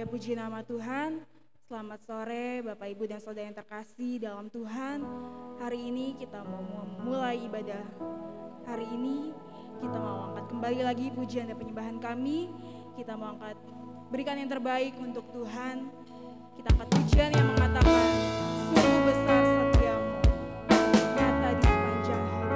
Haleluya, puji nama Tuhan. Selamat sore Bapak Ibu dan Saudara yang terkasih dalam Tuhan. Hari ini kita mau memulai ibadah. Hari ini kita mau angkat kembali lagi pujian dan penyembahan kami. Kita mau angkat berikan yang terbaik untuk Tuhan. Kita angkat pujian yang mengatakan sungguh besar setiamu, nyata di sepanjang hidup.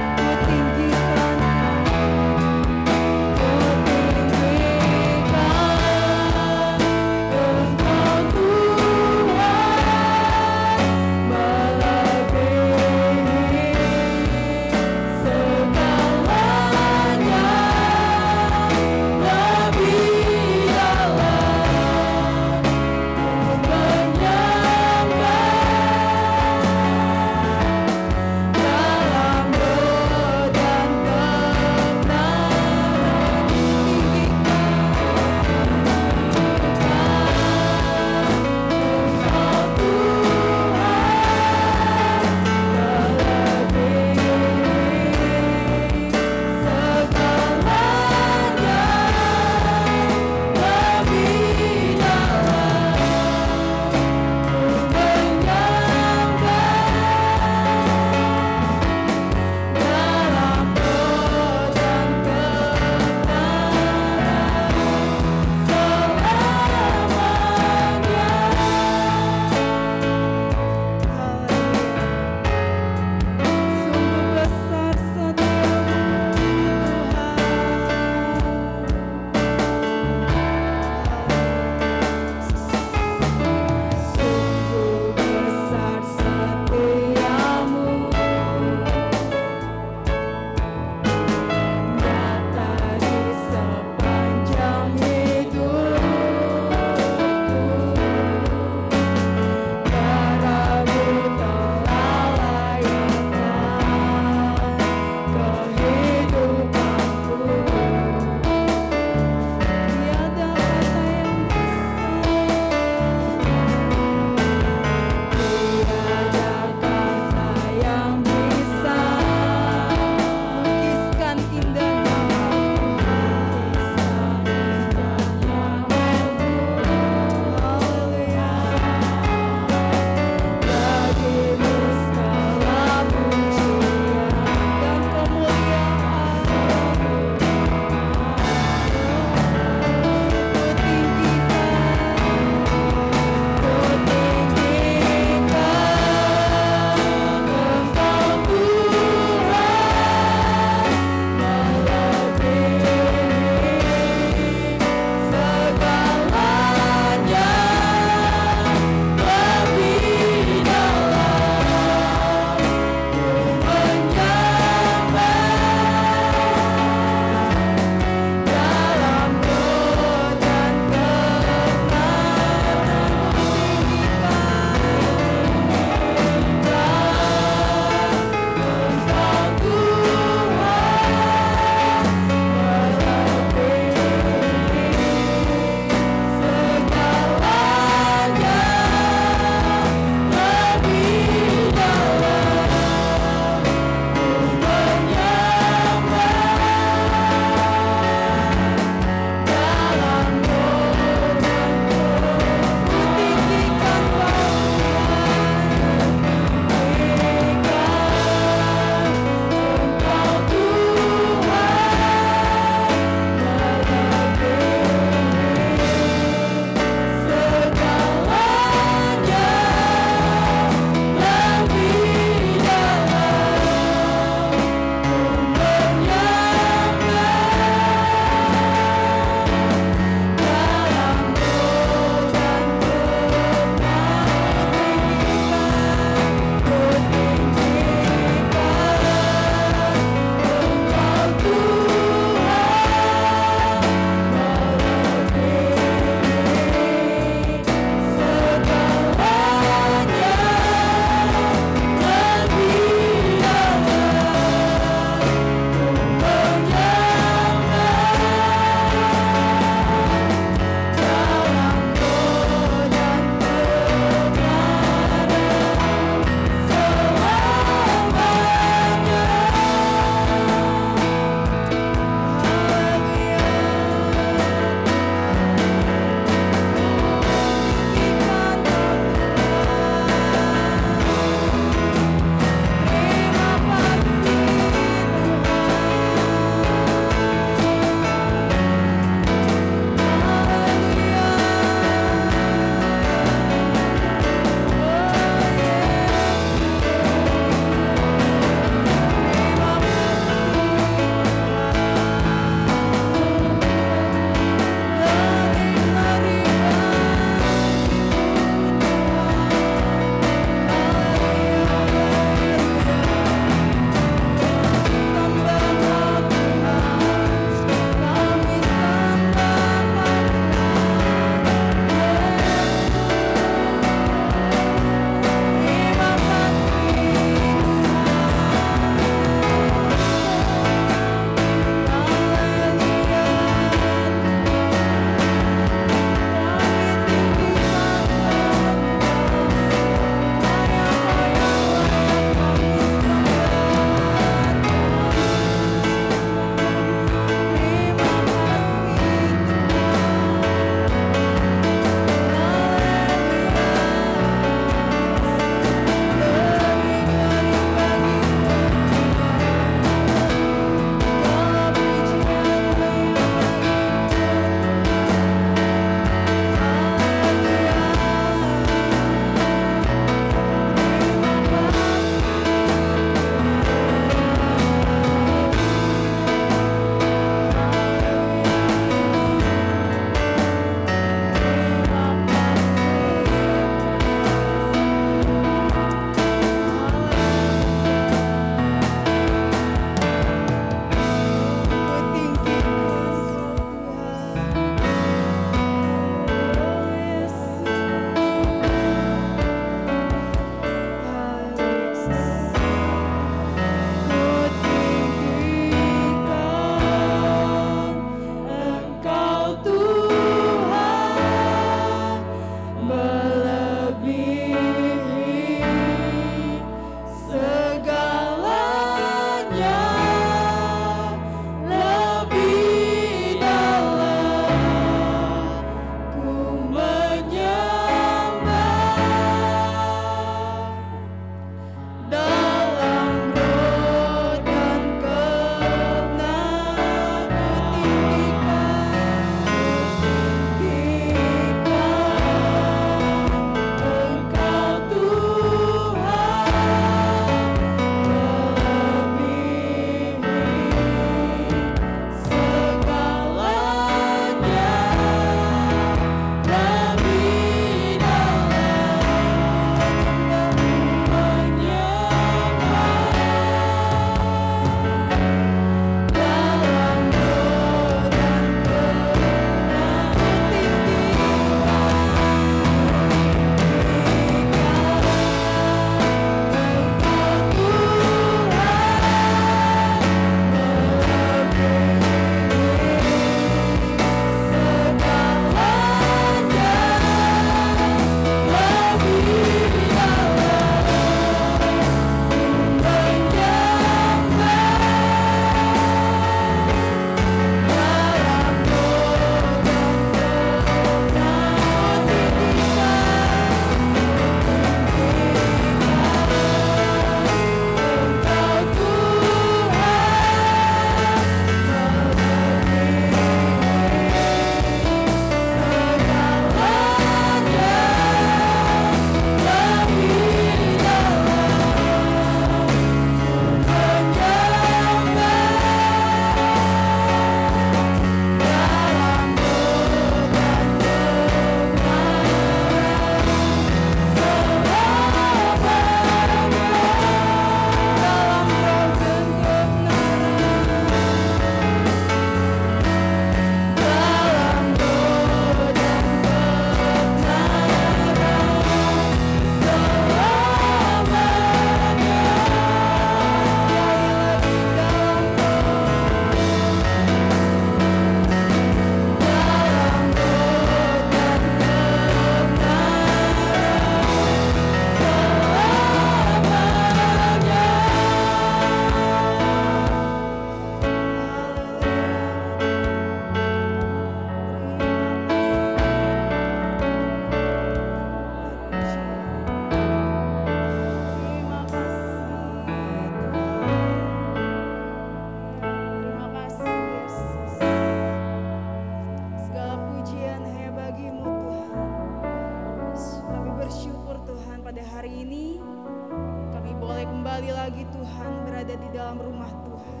ada di dalam rumah Tuhan.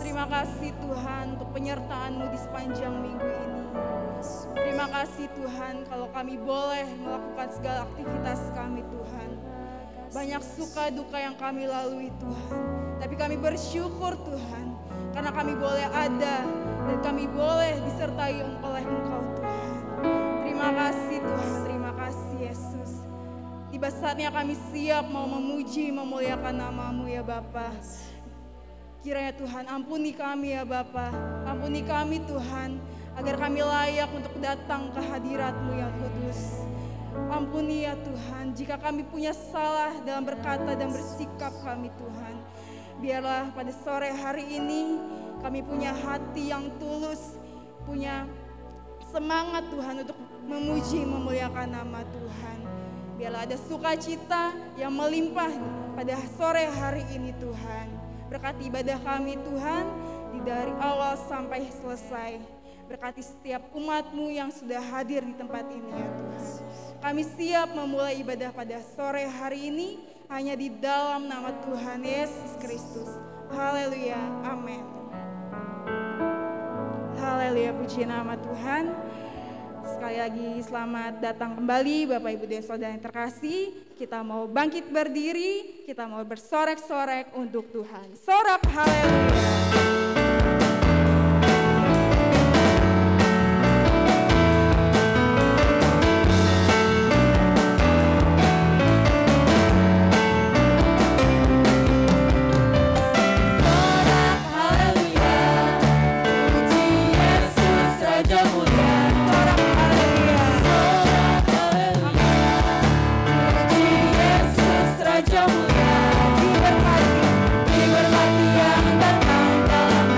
Terima kasih Tuhan untuk penyertaan-Mu di sepanjang minggu ini. Terima kasih Tuhan kalau kami boleh melakukan segala aktivitas kami Tuhan. Banyak suka duka yang kami lalui Tuhan, tapi kami bersyukur Tuhan karena kami boleh ada dan kami boleh disertai oleh Engkau Tuhan. Terima kasih Tuhan, terima kasih Yesus. Tiba saatnya kami siap mau memuji, memuliakan nama-Mu ya Bapa. Kiranya Tuhan ampuni kami ya Bapa, ampuni kami Tuhan, agar kami layak untuk datang ke hadirat-Mu yang kudus. Ampuni ya Tuhan, jika kami punya salah dalam berkata dan bersikap kami Tuhan. Biarlah pada sore hari ini kami punya hati yang tulus, punya semangat Tuhan untuk memuji, memuliakan nama Tuhan. Biarlah ada sukacita yang melimpah pada sore hari ini Tuhan. Berkati ibadah kami Tuhan, dari awal sampai selesai. Berkati setiap umat-Mu yang sudah hadir di tempat ini ya Tuhan. Kami siap memulai ibadah pada sore hari ini hanya di dalam nama Tuhan Yesus Kristus. Haleluya, amin. Haleluya, puji nama Tuhan. Sekali lagi selamat datang kembali Bapak Ibu dan Saudara yang terkasih. Kita mau bangkit berdiri, kita mau bersorek-sorek untuk Tuhan. Sorak haleluya. Diberkati yang datang dalam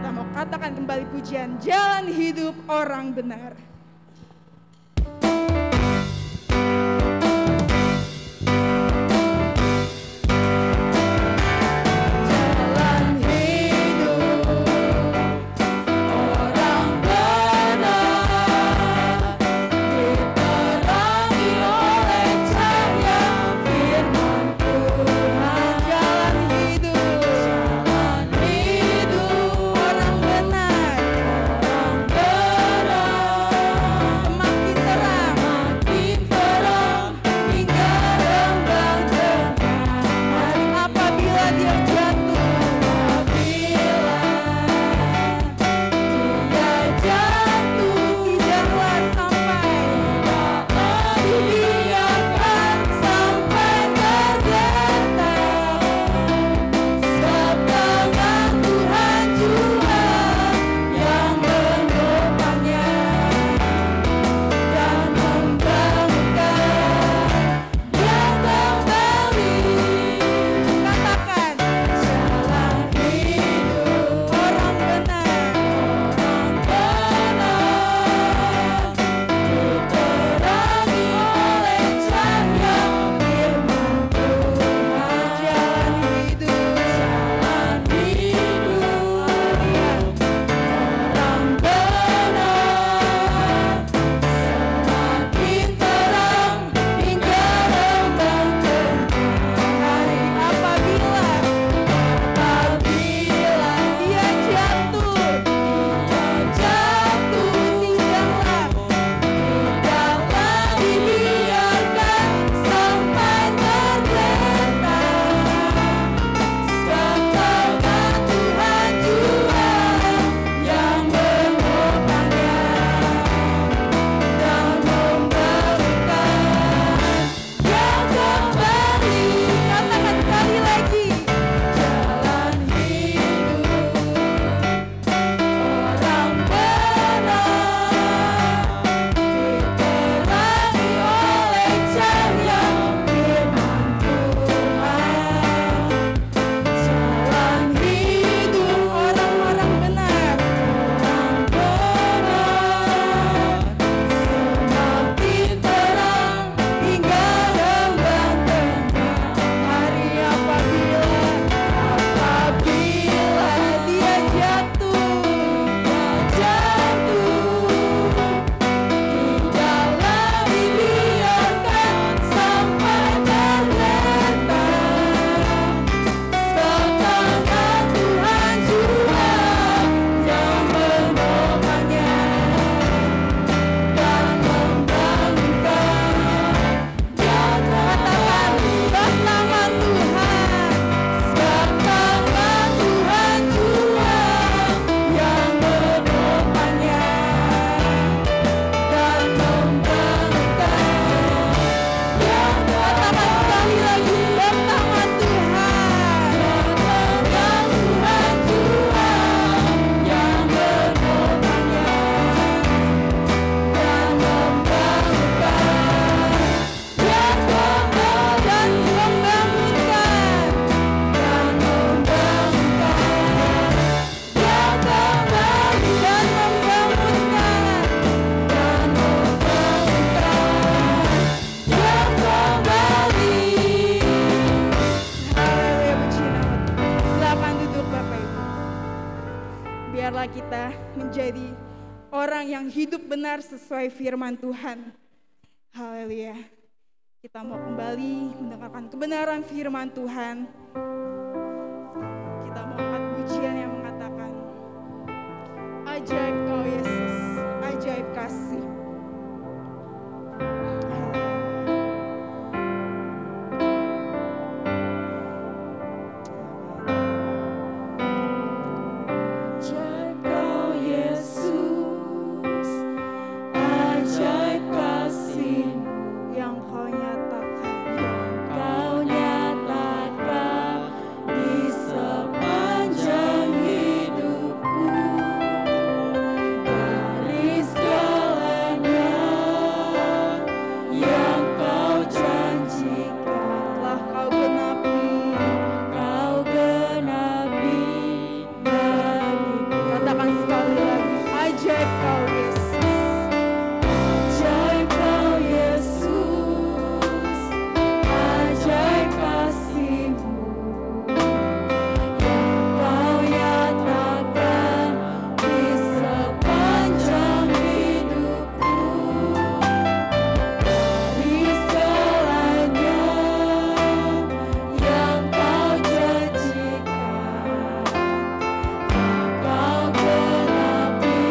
kita mau katakan kembali pujian Jalan Hidup Orang Benar. biarlah kita menjadi orang yang hidup benar sesuai firman Tuhan. Haleluya. Kita mau kembali mendengarkan kebenaran firman Tuhan. Kita mau angkat pujian yang mengatakan, ajaib kau Yesus, ajaib kasih. ajaib Kau Yesus. Ajaib Kau Yesus, ajaib kasih-Mu yang Kau nyatakan di sepanjang hidupku. Dari segalanya yang Kau janjikan, Kau genapi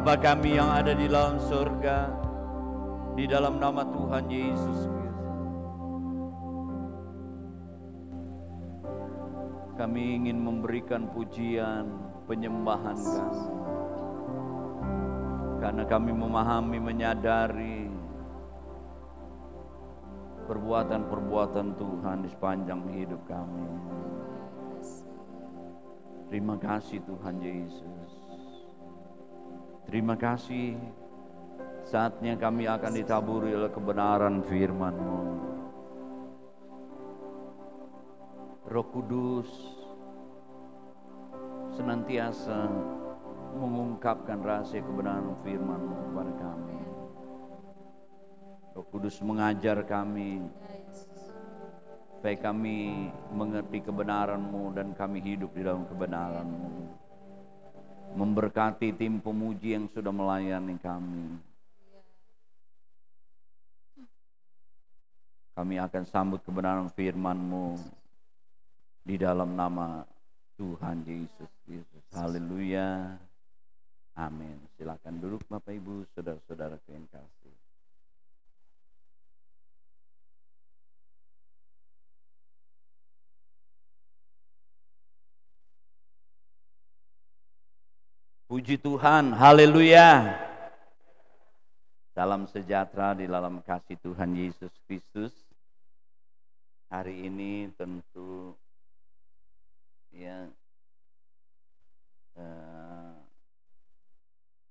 Bapa kami yang ada di dalam surga, di dalam nama Tuhan Yesus Kristus, kami ingin memberikan pujian, penyembahan kami, karena kami memahami, menyadari perbuatan-perbuatan Tuhan di sepanjang hidup kami. Terima kasih Tuhan Yesus. Terima kasih, saatnya kami akan ditaburi oleh kebenaran firman-Mu. Roh Kudus senantiasa mengungkapkan rahasia kebenaran firman-Mu kepada kami. Roh Kudus mengajar kami supaya kami mengerti kebenaran-Mu dan kami hidup di dalam kebenaran-Mu. Memberkati tim pemuji yang sudah melayani kami. Kami akan sambut kebenaran firman-Mu di dalam nama Tuhan Yesus Kristus. Haleluya. Amin. Silakan duduk Bapak Ibu, saudara-saudara yang kasih. Puji Tuhan, haleluya. Salam sejahtera di dalam kasih Tuhan Yesus Kristus. Hari ini tentu ya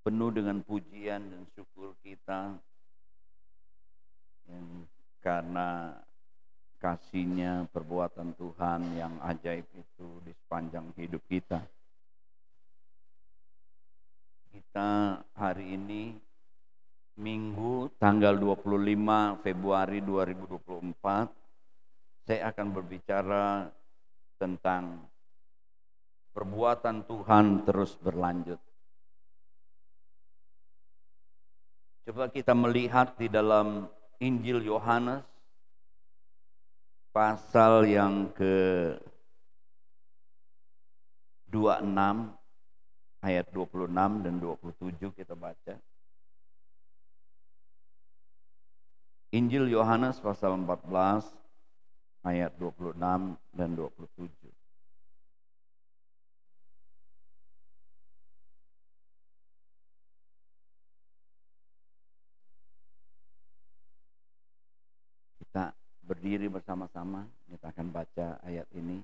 penuh dengan pujian dan syukur kita karena kasih-Nya, perbuatan Tuhan yang ajaib itu di sepanjang hidup kita. Kita hari ini Minggu tanggal 25 Februari 2024, saya akan berbicara tentang perbuatan Tuhan terus berlanjut. Coba kita melihat di dalam Injil Yohanes pasal yang ke-26 ayat 26 dan 27 kita baca. Injil Yohanes pasal 14 ayat 26 dan 27. Kita berdiri bersama-sama, kita akan baca ayat ini.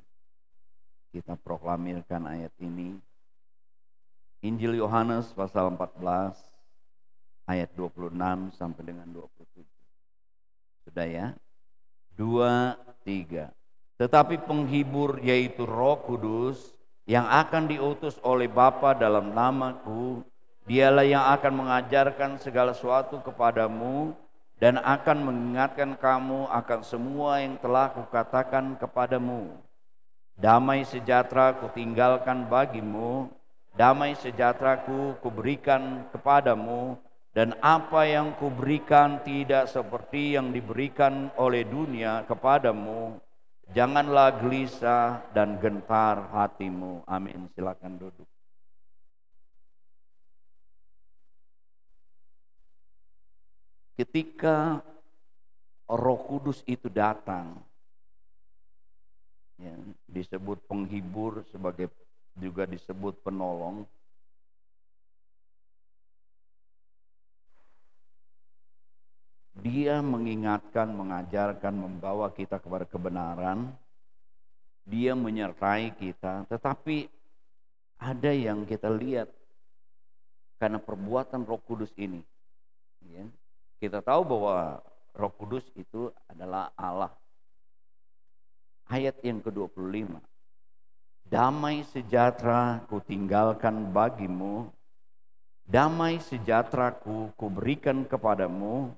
Kita proklamirkan ayat ini. Injil Yohanes pasal 14 ayat 26 sampai dengan 27. Sudah ya? 2, 3. Tetapi penghibur yaitu Roh Kudus yang akan diutus oleh Bapa dalam namaku, dialah yang akan mengajarkan segala sesuatu kepadamu dan akan mengingatkan kamu akan semua yang telah kukatakan kepadamu. Damai sejahtera kutinggalkan bagimu, damai sejahteraku kuberikan kepadamu, dan apa yang kuberikan tidak seperti yang diberikan oleh dunia kepadamu. Janganlah gelisah dan gentar hatimu. Amin. Silakan duduk. Ketika Roh Kudus itu datang, ya, disebut penghibur, sebagai juga disebut penolong. Dia mengingatkan, mengajarkan, membawa kita kepada kebenaran. Dia menyertai kita, tetapi ada yang kita lihat karena perbuatan Roh Kudus ini. Ya, kita tahu bahwa Roh Kudus itu adalah Allah. Ayat yang ke-25. Damai sejahtera kutinggalkan bagimu, damai sejahteraku kuberikan kepadamu,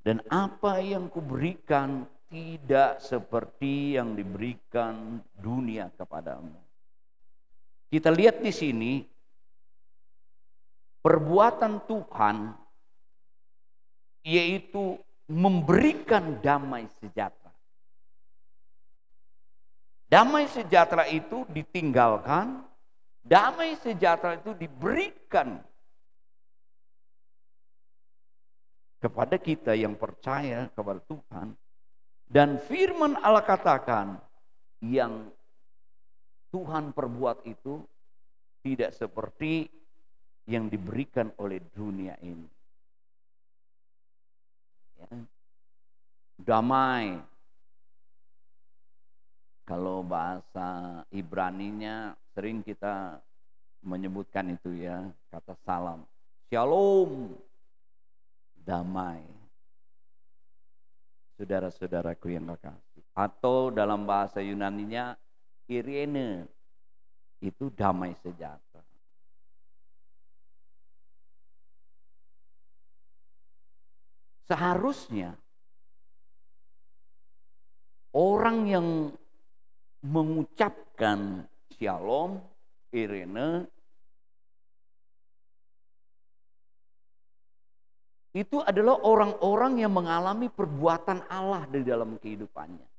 dan apa yang kuberikan tidak seperti yang diberikan dunia kepadamu. Kita lihat di sini perbuatan Tuhan yaitu memberikan damai sejahtera. Damai sejahtera itu ditinggalkan, damai sejahtera itu diberikan kepada kita yang percaya kepada Tuhan. Dan firman Allah katakan, yang Tuhan perbuat itu tidak seperti yang diberikan oleh dunia ini. Ya. Damai. Kalau bahasa Ibraninya sering kita menyebutkan itu ya, kata salam. Shalom. Damai. Saudara-saudaraku yang kekasih. Atau dalam bahasa Yunaninya Irene, itu damai sejahtera. Seharusnya orang yang mengucapkan Shalom, Irene, itu adalah orang-orang yang mengalami perbuatan Allah di dalam kehidupannya.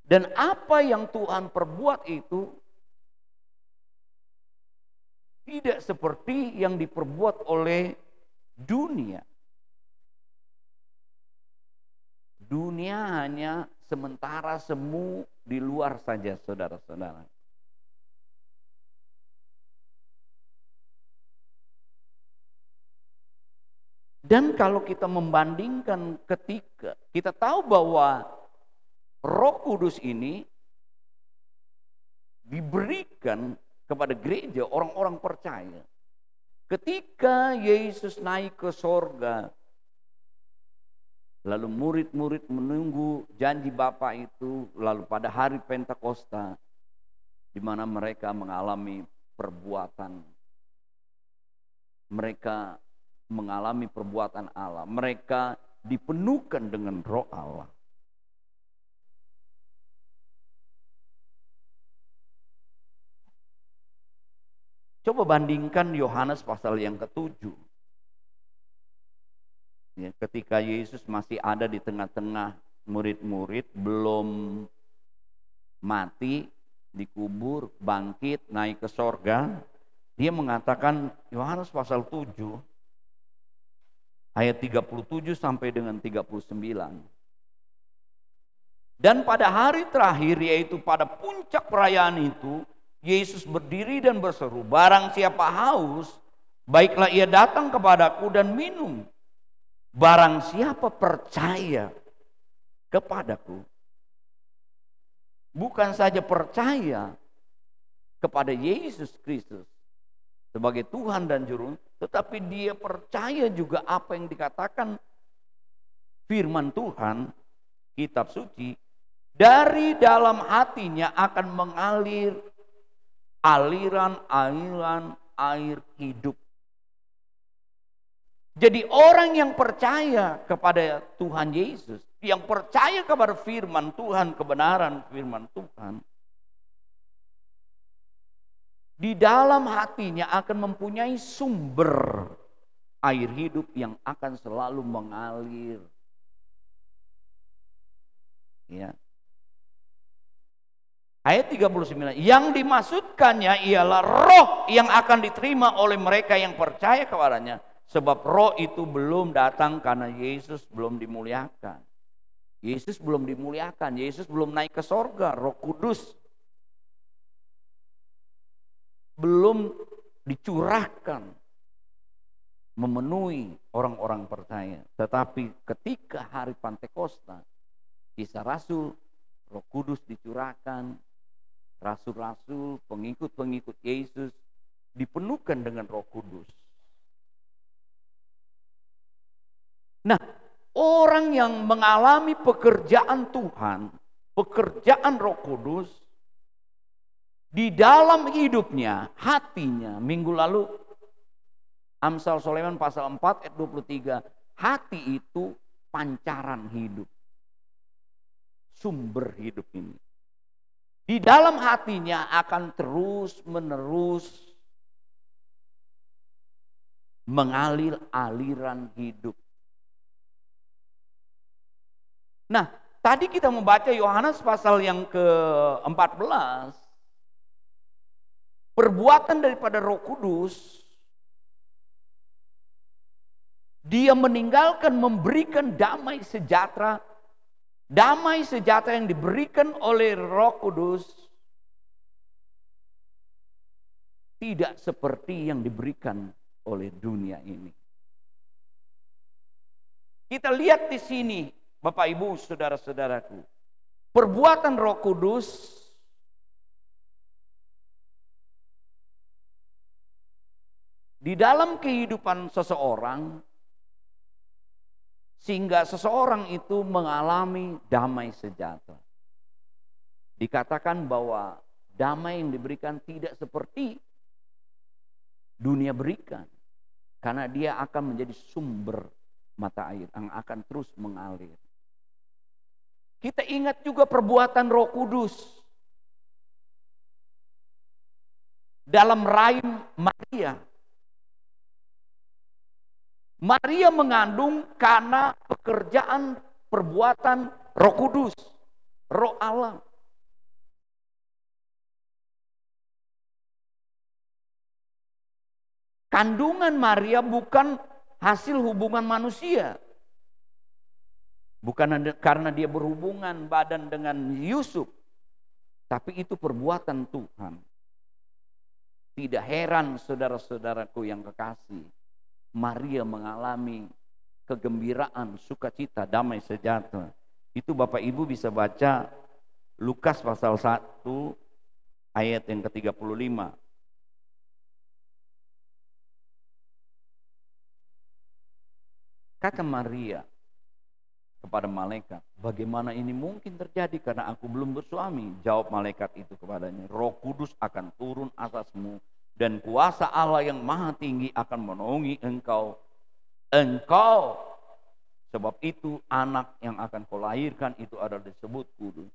Dan apa yang Tuhan perbuat itu tidak seperti yang diperbuat oleh dunia. Dunia hanya sementara semu di luar saja, saudara-saudara. Dan kalau kita membandingkan ketika kita tahu bahwa Roh Kudus ini diberikan kepada gereja orang-orang percaya. Ketika Yesus naik ke sorga, lalu murid-murid menunggu janji Bapa itu, lalu pada hari Pentakosta, di mana mereka mengalami perbuatan, mereka mengalami perbuatan Allah, mereka dipenuhkan dengan Roh Allah. Coba bandingkan Yohanes pasal yang ke-7. Ya, ketika Yesus masih ada di tengah-tengah murid-murid, belum mati, dikubur, bangkit, naik ke sorga, dia mengatakan, Yohanes pasal 7, ayat 37 sampai dengan 39. Dan pada hari terakhir, yaitu pada puncak perayaan itu, Yesus berdiri dan berseru, barang siapa haus, baiklah ia datang kepadaku dan minum. Barang siapa percaya kepadaku, bukan saja percaya kepada Yesus Kristus sebagai Tuhan dan Juru, tetapi dia percaya juga apa yang dikatakan firman Tuhan, kitab suci, dari dalam hatinya akan mengalir aliran-aliran air hidup. Jadi orang yang percaya kepada Tuhan Yesus, yang percaya kepada firman Tuhan, kebenaran firman Tuhan, di dalam hatinya akan mempunyai sumber air hidup yang akan selalu mengalir. Ya. Ayat 39, yang dimaksudkannya ialah roh yang akan diterima oleh mereka yang percaya kepadanya. Sebab roh itu belum datang karena Yesus belum dimuliakan. Yesus belum dimuliakan, Yesus belum naik ke sorga, Roh Kudus belum dicurahkan memenuhi orang-orang percaya. Tetapi ketika hari Pentakosta, Kisah Rasul, Roh Kudus dicurahkan, rasul-rasul, pengikut-pengikut Yesus dipenuhkan dengan Roh Kudus. Nah, orang yang mengalami pekerjaan Tuhan, pekerjaan Roh Kudus di dalam hidupnya, hatinya, minggu lalu Amsal Sulaiman pasal 4 ayat 23, hati itu pancaran hidup, sumber hidup ini. Di dalam hatinya akan terus menerus mengalir aliran hidup. Nah, tadi kita membaca Yohanes pasal yang ke-14. Perbuatan daripada Roh Kudus Dia meninggalkan memberikan damai sejahtera. Damai sejahtera yang diberikan oleh Roh Kudus tidak seperti yang diberikan oleh dunia ini. Kita lihat di sini, Bapak Ibu, saudara-saudaraku, perbuatan Roh Kudus di dalam kehidupan seseorang, sehingga seseorang itu mengalami damai sejahtera. Dikatakan bahwa damai yang diberikan tidak seperti dunia berikan, karena dia akan menjadi sumber mata air yang akan terus mengalir. Kita ingat juga perbuatan Roh Kudus dalam rahim Maria. Maria mengandung karena pekerjaan perbuatan Roh Kudus, Roh Allah. Kandungan Maria bukan hasil hubungan manusia. Bukan karena dia berhubungan badan dengan Yusuf, tapi itu perbuatan Tuhan. Tidak heran saudara-saudaraku yang kekasih, Maria mengalami kegembiraan, sukacita, damai sejahtera. Itu Bapak Ibu bisa baca Lukas pasal 1 ayat yang ke-35. Kata Maria kepada malaikat, bagaimana ini mungkin terjadi karena aku belum bersuami? Jawab malaikat itu kepadanya, Roh Kudus akan turun atasmu dan kuasa Allah yang maha tinggi akan menaungi engkau. Sebab itu anak yang akan kau lahirkan itu adalah disebut kudus.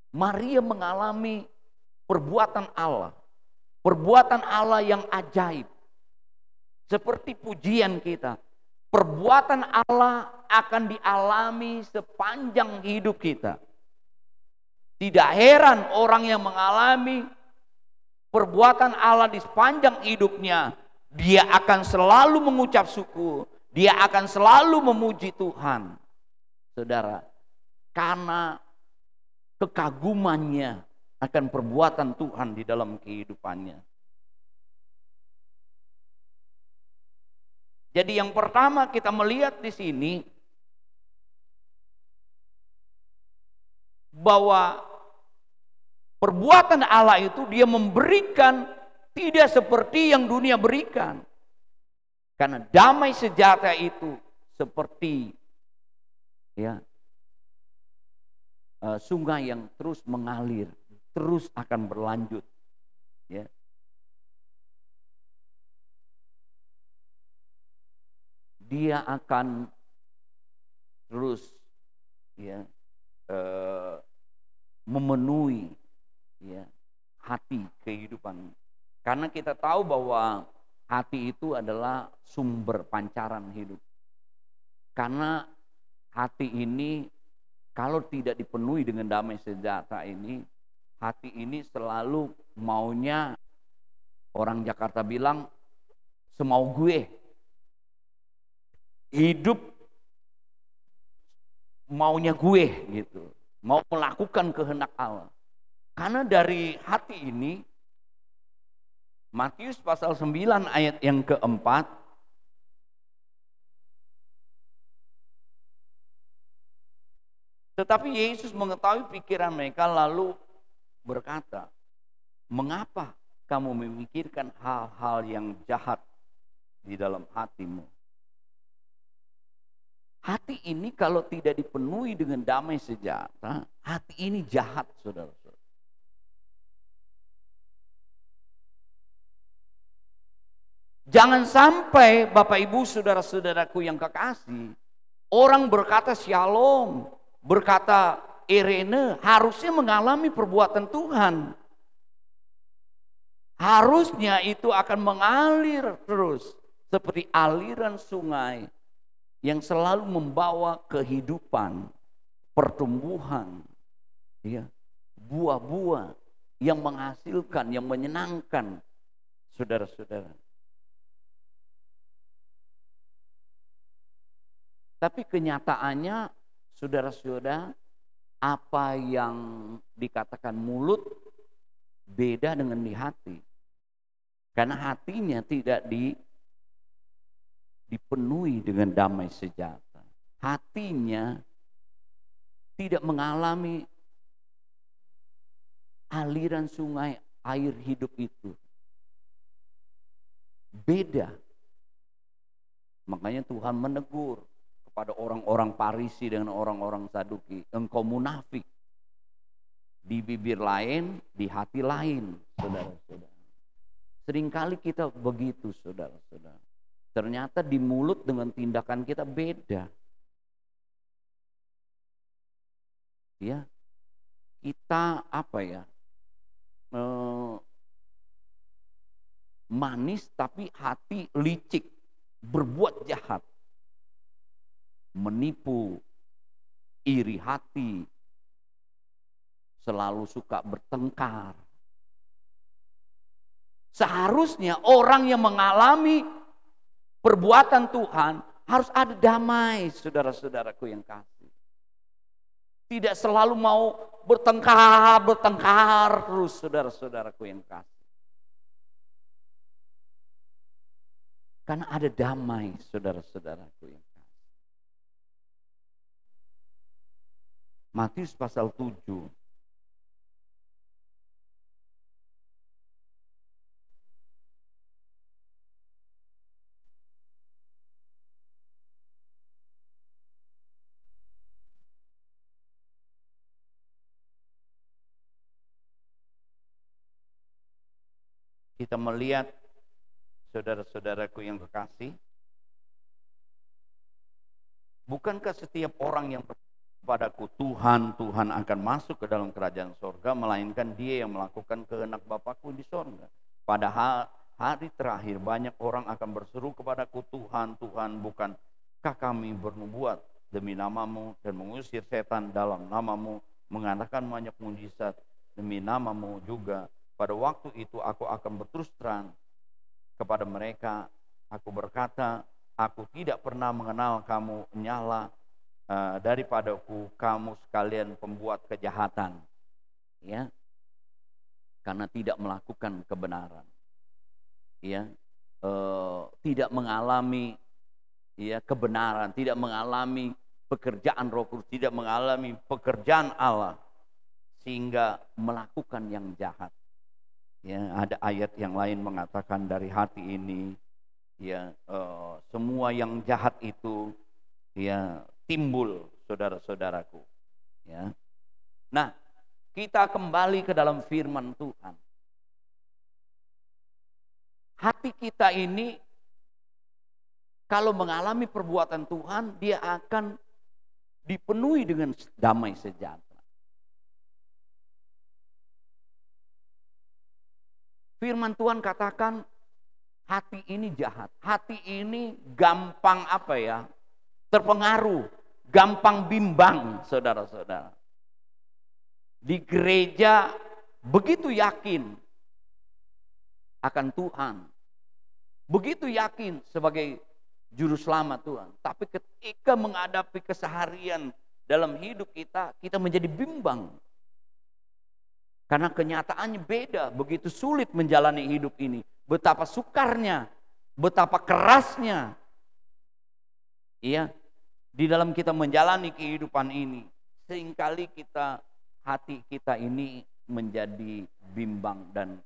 Maria mengalami perbuatan Allah. Perbuatan Allah yang ajaib. Seperti pujian kita. Perbuatan Allah akan dialami sepanjang hidup kita. Tidak heran orang yang mengalami perbuatan Allah di sepanjang hidupnya, dia akan selalu mengucap syukur, dia akan selalu memuji Tuhan. Saudara, karena kekagumannya akan perbuatan Tuhan di dalam kehidupannya. Jadi yang pertama kita melihat di sini bahwa perbuatan Allah itu dia memberikan tidak seperti yang dunia berikan. Karena damai sejahtera itu seperti sungai yang terus mengalir, terus akan berlanjut. Ya. Dia akan terus memenuhi hati kehidupan. Karena kita tahu bahwa hati itu adalah sumber pancaran hidup. Karena hati ini kalau tidak dipenuhi dengan damai sejahtera ini, hati ini selalu maunya, orang Jakarta bilang, semau gue. Hidup maunya gue gitu. Mau melakukan kehendak Allah. Karena dari hati ini, Matius pasal 9 ayat yang keempat, tetapi Yesus mengetahui pikiran mereka lalu berkata, mengapa kamu memikirkan hal-hal yang jahat di dalam hatimu? Hati ini kalau tidak dipenuhi dengan damai sejahtera, hati ini jahat, saudara-saudara. Jangan sampai Bapak Ibu saudara-saudaraku yang kekasih, orang berkata shalom, berkata Irene, harusnya mengalami perbuatan Tuhan. Harusnya itu akan mengalir terus seperti aliran sungai yang selalu membawa kehidupan, pertumbuhan, buah-buah yang menghasilkan, yang menyenangkan, saudara-saudara. Tapi kenyataannya, saudara-saudara, apa yang dikatakan mulut beda dengan di hati. Karena hatinya tidak dipenuhi dengan damai sejahtera. Hatinya tidak mengalami aliran sungai air hidup itu. Beda. Makanya Tuhan menegur kepada orang-orang Farisi dengan orang-orang Saduki, engkau munafik. Di bibir lain, di hati lain, saudara-saudara. Seringkali kita begitu, saudara-saudara. Ternyata di mulut dengan tindakan kita beda. Ya, kita apa ya? Manis tapi hati licik, berbuat jahat, menipu, iri hati, selalu suka bertengkar. Seharusnya orang yang mengalami perbuatan Tuhan harus ada damai, saudara-saudaraku yang kasih. Tidak selalu mau bertengkar terus, saudara-saudaraku yang kasih. Karena ada damai, saudara-saudaraku yang kasih. Matius pasal 7. Kita melihat, saudara-saudaraku yang kekasih, bukankah setiap orang yang kepadaku Tuhan, Tuhan akan masuk ke dalam kerajaan sorga, melainkan dia yang melakukan kehendak Bapakku di sorga. Pada hari terakhir banyak orang akan berseru kepadaku, Tuhan, Tuhan, bukankah kami bernubuat demi namamu dan mengusir setan dalam namamu, mengadakan banyak mujizat demi namamu juga. Pada waktu itu aku akan berterus terang kepada mereka, aku berkata, aku tidak pernah mengenal kamu, nyala daripadaku kamu sekalian pembuat kejahatan, ya, karena tidak melakukan kebenaran, ya, tidak mengalami, ya, kebenaran, tidak mengalami pekerjaan Roh Kudus, tidak mengalami pekerjaan Allah, sehingga melakukan yang jahat. Ya, ada ayat yang lain mengatakan dari hati ini, ya, semua yang jahat itu, ya, timbul, saudara-saudaraku. Ya. Nah, kita kembali ke dalam firman Tuhan. Hati kita ini kalau mengalami perbuatan Tuhan, dia akan dipenuhi dengan damai sejahtera. Firman Tuhan katakan hati ini jahat, hati ini gampang apa ya, terpengaruh, gampang bimbang, saudara-saudara. Di gereja begitu yakin akan Tuhan, begitu yakin sebagai juru selamat Tuhan, tapi ketika menghadapi keseharian dalam hidup kita, kita menjadi bimbang. Karena kenyataannya beda, begitu sulit menjalani hidup ini. Betapa sukarnya, betapa kerasnya, iya, di dalam kita menjalani kehidupan ini. Seringkali hati kita ini menjadi bimbang dan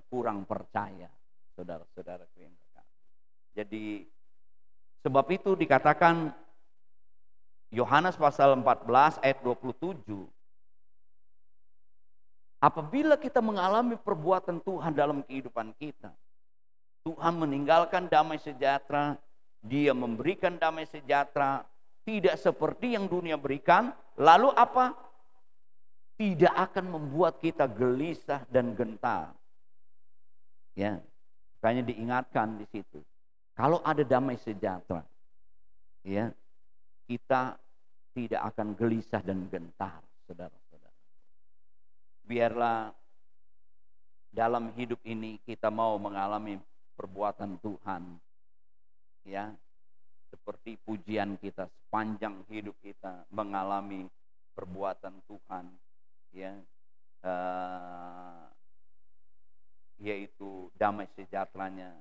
kurang percaya, saudara-saudaraku yang terkasih. Jadi sebab itu dikatakan Yohanes pasal 14 ayat 27. Apabila kita mengalami perbuatan Tuhan dalam kehidupan kita, Tuhan meninggalkan damai sejahtera, Dia memberikan damai sejahtera, tidak seperti yang dunia berikan, lalu apa? Tidak akan membuat kita gelisah dan gentar. Ya, makanya diingatkan di situ. Kalau ada damai sejahtera, ya, kita tidak akan gelisah dan gentar, saudara. Biarlah dalam hidup ini kita mau mengalami perbuatan Tuhan, ya, seperti pujian kita sepanjang hidup kita mengalami perbuatan Tuhan, ya, yaitu damai sejahteranya,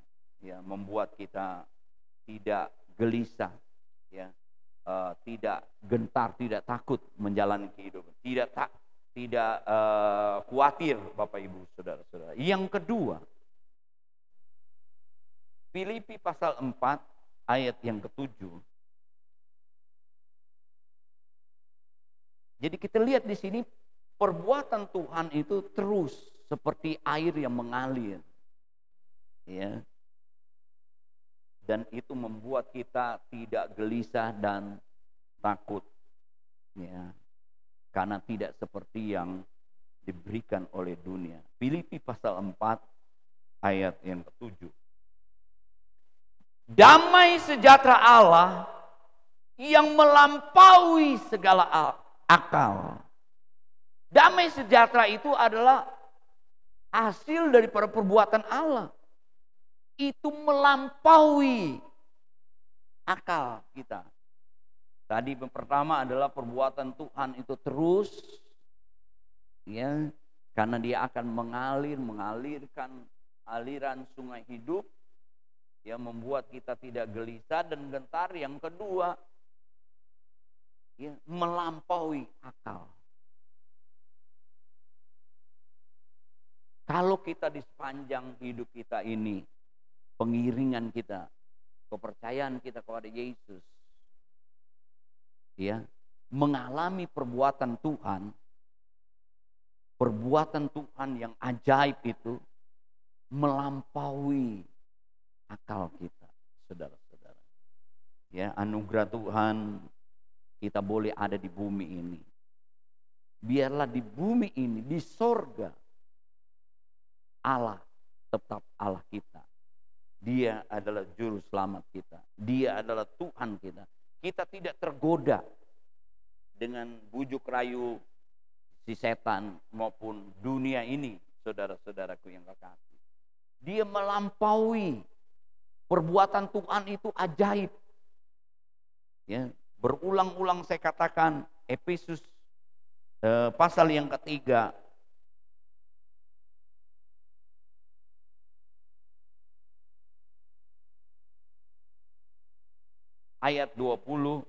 ya, membuat kita tidak gelisah, ya, tidak gentar, tidak takut menjalani kehidupan, tidak khawatir, Bapak Ibu Saudara-saudara. Yang kedua, Filipi pasal 4 ayat yang ke-7. Jadi kita lihat di sini perbuatan Tuhan itu terus seperti air yang mengalir, ya. Dan itu membuat kita tidak gelisah dan takut, ya, karena tidak seperti yang diberikan oleh dunia. Filipi pasal 4 ayat yang ke-7. Damai sejahtera Allah yang melampaui segala akal. Damai sejahtera itu adalah hasil daripada perbuatan Allah. Itu melampaui akal kita. Tadi pertama adalah perbuatan Tuhan itu terus, ya, karena dia akan mengalirkan aliran sungai hidup, yang membuat kita tidak gelisah dan gentar. Yang kedua, ya, melampaui akal. Kalau kita di sepanjang hidup kita ini, pengiringan kita, kepercayaan kita kepada Yesus, ya, mengalami perbuatan Tuhan yang ajaib itu melampaui akal kita, saudara-saudara. Ya, anugerah Tuhan kita boleh ada di bumi ini. Biarlah di bumi ini, di sorga, Allah tetap Allah kita. Dia adalah juru selamat kita. Dia adalah Tuhan kita. Kita tidak tergoda dengan bujuk rayu si setan maupun dunia ini, saudara-saudaraku yang kekasih. Dia melampaui. Perbuatan Tuhan itu ajaib. Ya, berulang-ulang saya katakan, Efesus pasal yang ketiga, ayat 20,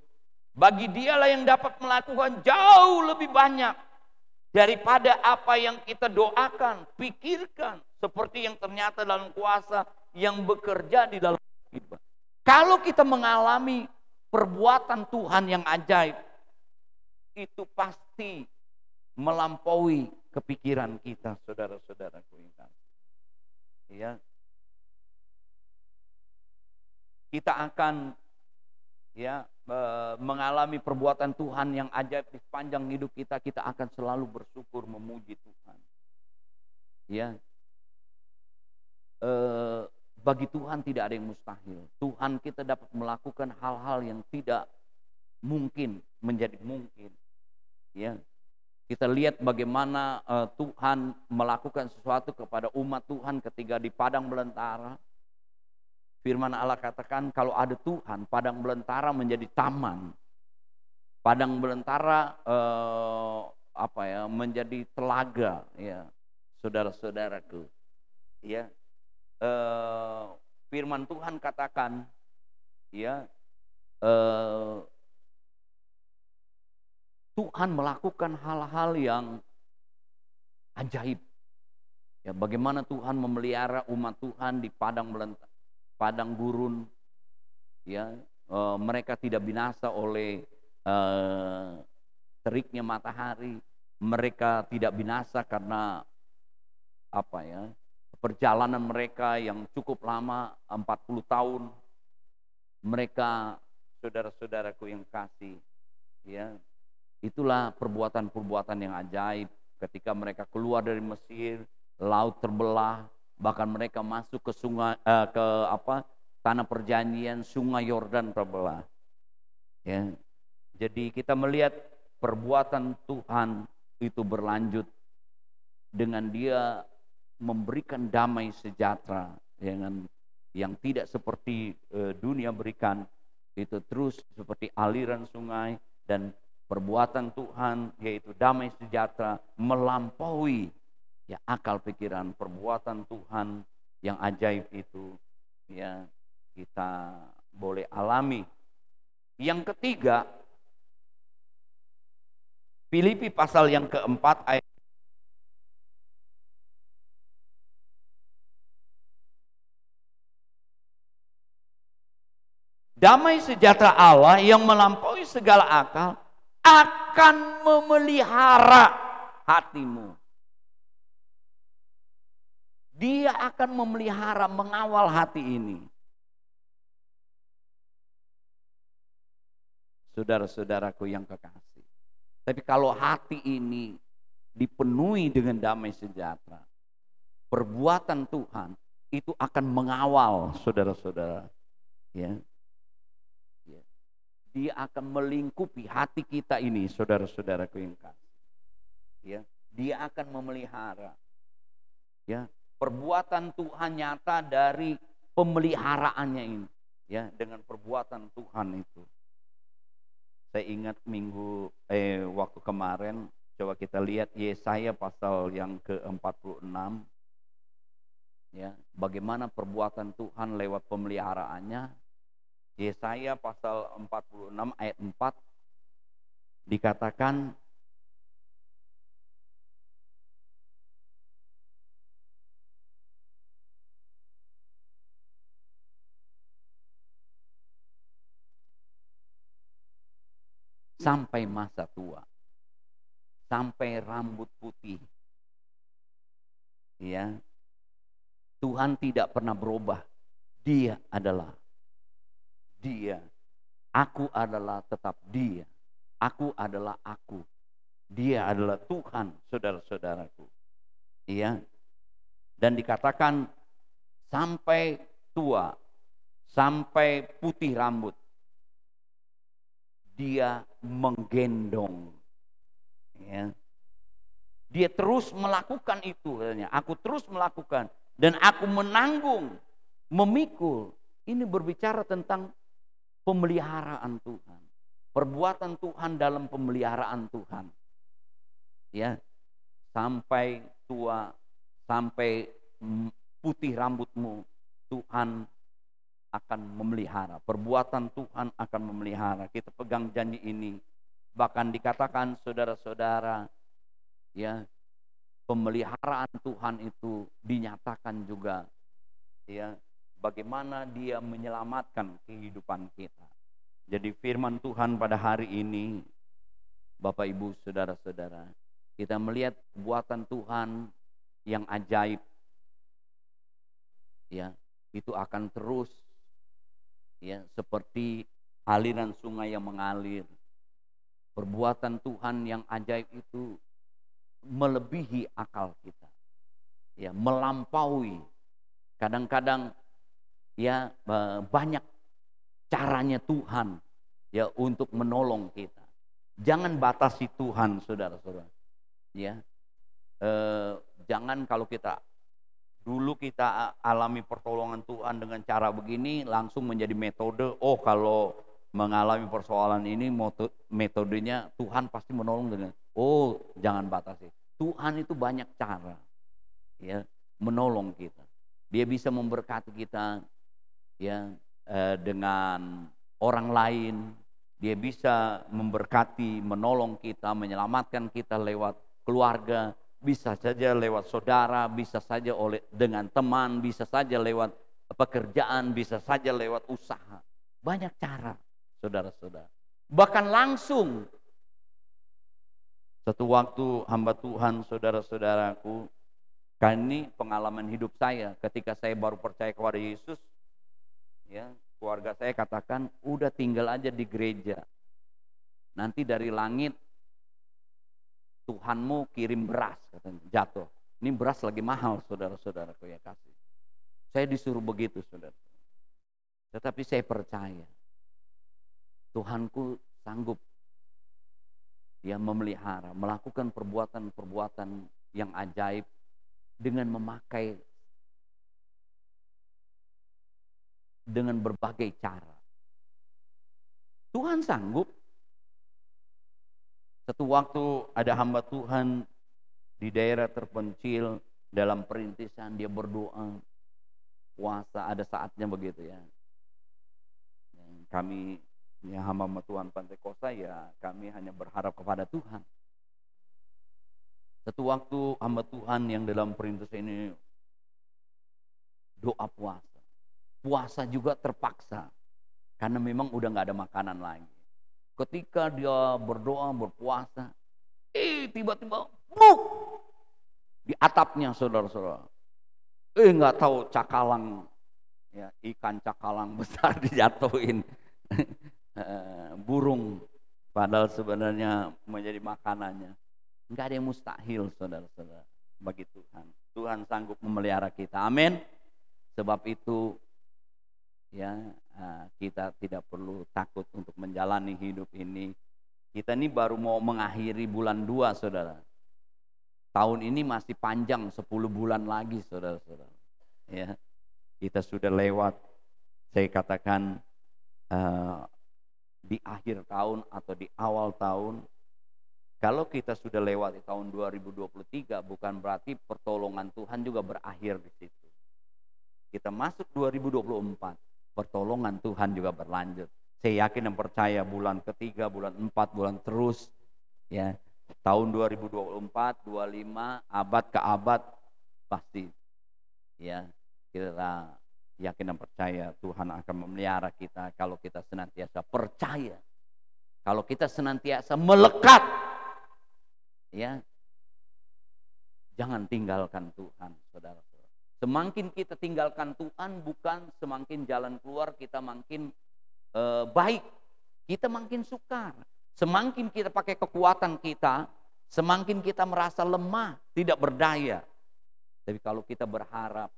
bagi dialah yang dapat melakukan jauh lebih banyak daripada apa yang kita doakan, pikirkan, seperti yang ternyata dalam kuasa yang bekerja di dalam kita. Kalau kita mengalami perbuatan Tuhan yang ajaib, itu pasti melampaui kepikiran kita, saudara-saudaraku yang kasih. Ya. Kita akan, ya, mengalami perbuatan Tuhan yang ajaib di sepanjang hidup kita. Kita akan selalu bersyukur, memuji Tuhan. Ya, bagi Tuhan tidak ada yang mustahil. Tuhan kita dapat melakukan hal-hal yang tidak mungkin menjadi mungkin. Ya, kita lihat bagaimana Tuhan melakukan sesuatu kepada umat Tuhan ketika di padang belantara. Firman Allah katakan kalau ada Tuhan, padang belantara menjadi taman. Padang belantara menjadi telaga, ya, saudara-saudaraku. Ya, firman Tuhan katakan, ya, Tuhan melakukan hal-hal yang ajaib. Ya, bagaimana Tuhan memelihara umat Tuhan di padang belantara, padang gurun, ya, mereka tidak binasa oleh teriknya matahari, mereka tidak binasa karena perjalanan mereka yang cukup lama, 40 tahun. Mereka, saudara-saudaraku yang kasih, ya, itulah perbuatan-perbuatan yang ajaib. Ketika mereka keluar dari Mesir, laut terbelah. Bahkan mereka masuk ke sungai, tanah perjanjian, sungai Yordan terbelah. Ya, jadi kita melihat perbuatan Tuhan itu berlanjut dengan Dia memberikan damai sejahtera, yang tidak seperti dunia berikan. itu terus seperti aliran sungai, dan perbuatan Tuhan yaitu damai sejahtera melampaui ya akal pikiran. Perbuatan Tuhan yang ajaib itu ya kita boleh alami. Yang ketiga, Filipi pasal yang keempat ayat damai sejahtera Allah yang melampaui segala akal akan memelihara hatimu. Dia akan memelihara, mengawal hati ini. Saudara-saudaraku yang kekasih. Tapi kalau hati ini dipenuhi dengan damai sejahtera, perbuatan Tuhan itu akan mengawal saudara-saudara. Ya. Dia akan melingkupi hati kita ini, saudara-saudaraku yang kasih. Ya, dia akan memelihara. Ya, perbuatan Tuhan nyata dari pemeliharaannya ini. Ya, dengan perbuatan Tuhan itu. Saya ingat waktu kemarin, coba kita lihat Yesaya pasal yang ke-46. Ya, bagaimana perbuatan Tuhan lewat pemeliharaannya. Yesaya pasal 46 ayat 4 dikatakan, sampai masa tua, sampai rambut putih, ya, Tuhan tidak pernah berubah. Dia adalah Dia. Aku adalah tetap Dia. Aku adalah aku. Dia adalah Tuhan, saudara-saudaraku. Iya. Dan dikatakan sampai tua, sampai putih rambut, Dia menggendong. Ya. Dia terus melakukan itu, katanya. Aku terus melakukan dan aku menanggung, memikul. Ini berbicara tentang pemeliharaan Tuhan. Perbuatan Tuhan dalam pemeliharaan Tuhan. Ya. Sampai tua, sampai putih rambutmu, Tuhan akan memelihara. Perbuatan Tuhan akan memelihara. Kita pegang janji ini. Bahkan dikatakan saudara-saudara, ya, pemeliharaan Tuhan itu dinyatakan juga, ya, bagaimana Dia menyelamatkan kehidupan kita. Jadi firman Tuhan pada hari ini, Bapak Ibu saudara-saudara, kita melihat perbuatan Tuhan yang ajaib, ya, itu akan terus, ya, seperti aliran sungai yang mengalir. Perbuatan Tuhan yang ajaib itu melebihi akal kita, ya, melampaui. Kadang-kadang, ya, banyak caranya Tuhan, ya, untuk menolong kita. Jangan batasi Tuhan, saudara-saudara. Ya, jangan kalau dulu kita alami pertolongan Tuhan dengan cara begini, langsung menjadi metode. Oh, kalau mengalami persoalan ini metodenya Tuhan pasti menolong dengan. Oh, jangan batasi. Tuhan itu banyak cara, ya, menolong kita. Dia bisa memberkati kita, ya, dengan orang lain. Dia bisa memberkati, menolong kita, menyelamatkan kita lewat keluarga, bisa saja lewat saudara, bisa saja dengan teman, bisa saja lewat pekerjaan, bisa saja lewat usaha. Banyak cara, saudara-saudara. Bahkan langsung. Satu waktu hamba Tuhan, saudara-saudaraku, kan ini pengalaman hidup saya ketika saya baru percaya kepada Yesus, ya, keluarga saya katakan, udah tinggal aja di gereja. Nanti dari langit Tuhanmu kirim beras, katanya, jatuh. Ini beras lagi mahal, saudara-saudaraku ya kasih. Saya disuruh begitu, saudara. Tetapi saya percaya Tuhanku sanggup, ya, memelihara, melakukan perbuatan-perbuatan yang ajaib dengan memakai, dengan berbagai cara. Tuhan sanggup. Satu waktu ada hamba Tuhan di daerah terpencil, dalam perintisan dia berdoa, puasa, ada saatnya begitu ya. Kami ya hamba Tuhan Pantai Kosta ya, kami hanya berharap kepada Tuhan. Satu waktu hamba Tuhan yang dalam perintisan ini doa puasa. Puasa juga terpaksa karena memang udah nggak ada makanan lagi. Ketika dia berdoa, berpuasa, tiba-tiba di atapnya, saudara-saudara. Nggak tahu cakalang, ya ikan cakalang besar dijatuhin, burung, padahal sebenarnya menjadi makanannya. Nggak ada yang mustahil, saudara-saudara, bagi Tuhan. Tuhan sanggup memelihara kita, amin. Sebab itu, ya kita tidak perlu takut untuk menjalani hidup ini. Kita ini baru mau mengakhiri bulan 2, saudara. Tahun ini masih panjang, 10 bulan lagi, saudara-saudara. Ya, kita sudah lewat, saya katakan di akhir tahun atau di awal tahun. Kalau kita sudah lewat di tahun 2023, bukan berarti pertolongan Tuhan juga berakhir di situ. Kita masuk 2024. Pertolongan Tuhan juga berlanjut. Saya yakin dan percaya bulan ketiga, bulan 4, bulan terus ya. Tahun 2024, 25, abad ke abad pasti ya kita yakin dan percaya Tuhan akan memelihara kita kalau kita senantiasa percaya. Kalau kita senantiasa melekat ya. Jangan tinggalkan Tuhan, saudara. Semakin kita tinggalkan Tuhan, bukan semakin jalan keluar kita makin baik, kita makin sukar. Semakin kita pakai kekuatan kita, semakin kita merasa lemah, tidak berdaya. Tapi kalau kita berharap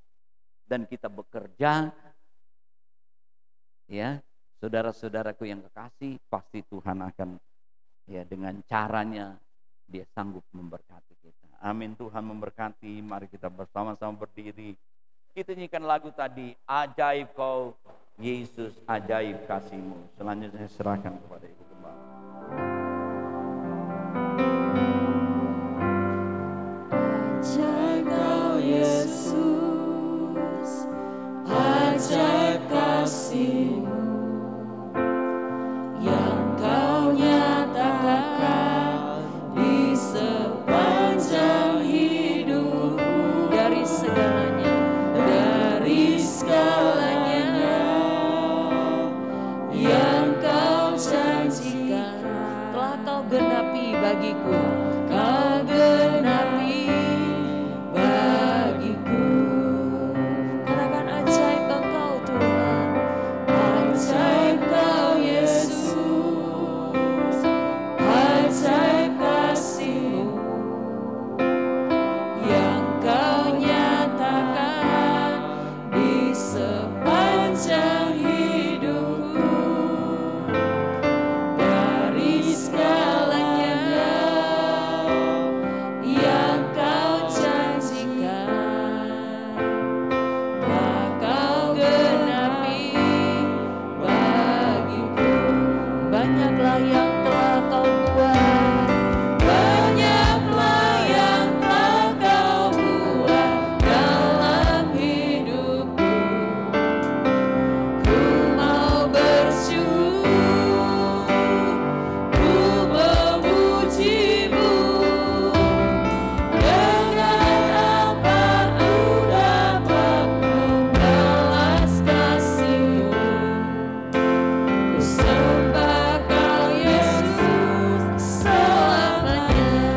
dan kita bekerja, ya saudara-saudaraku yang kekasih, pasti Tuhan akan ya dengan caranya Dia sanggup memberkati kita. Amin. Tuhan memberkati. Mari kita bersama-sama berdiri. Kita nyanyikan lagu tadi, ajaib Kau Yesus, ajaib kasih-Mu. Selanjutnya saya serahkan kepada Ibu Gembala. Ajaib Kau Yesus, ajaib kasih-Mu yang Kau nyatakan di sepanjang hidupku, dari segalanya yang Kau janjikan telah Kau genapi bagiku, Kau genapi bagiku. Katakan ajaib Engkau Tuhan, ajaib Kau Yesus, ajaib kasih-Mu yang Kau nyatakan di sepanjang hidupku, dari segalanya yang Kau janjikan telah Kau genapi bagiku. Banyaklah yang telah Kau buat, banyaklah yang telah Kau buat dalam hidupku. Ku mau bersyukur, ku memuji-Mu dengan apa ucapan membalas kasih-Mu. Ku sembah Kau Yesus selamanya.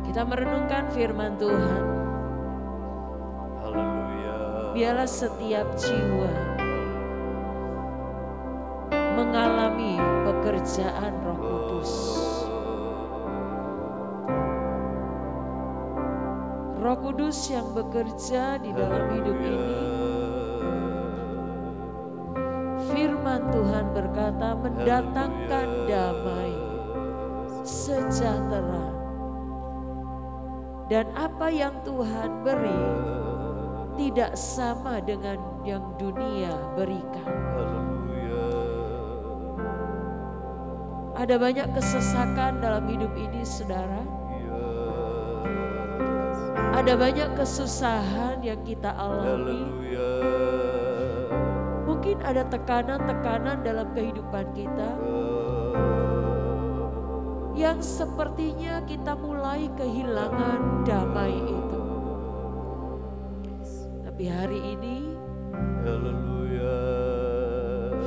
Kita merenungkan firman Tuhan. Haleluya. Biarlah setiap jiwa mengalami pekerjaan Roh Kudus. Roh Kudus yang bekerja di dalam hidup ini. Firman Tuhan berkata mendatangkan damai, sejahtera. Dan apa yang Tuhan beri tidak sama dengan yang dunia berikan. Ada banyak kesesakan dalam hidup ini, saudara. Ada banyak kesusahan yang kita alami. Mungkin ada tekanan-tekanan dalam kehidupan kita yang sepertinya kita mulai kehilangan damai itu. Tapi hari ini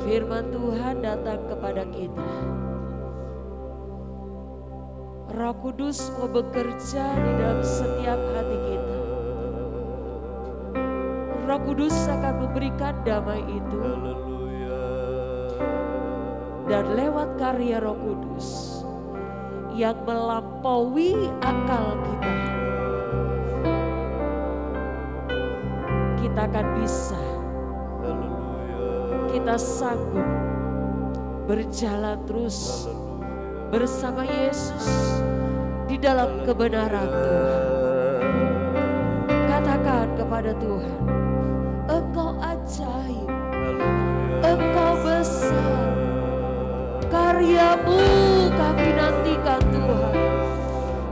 firman Tuhan datang kepada kita. Roh Kudus mau bekerja di dalam setiap hati kita. Roh Kudus akan memberikan damai itu. Dan lewat karya Roh Kudus yang melampaui akal kita, kita akan bisa, kita sanggup berjalan terus bersama Yesus di dalam kebenaran Tuhan. Katakan kepada Tuhan, Engkau ajaib, Engkau besar, karya-Mu kami nantikan Tuhan.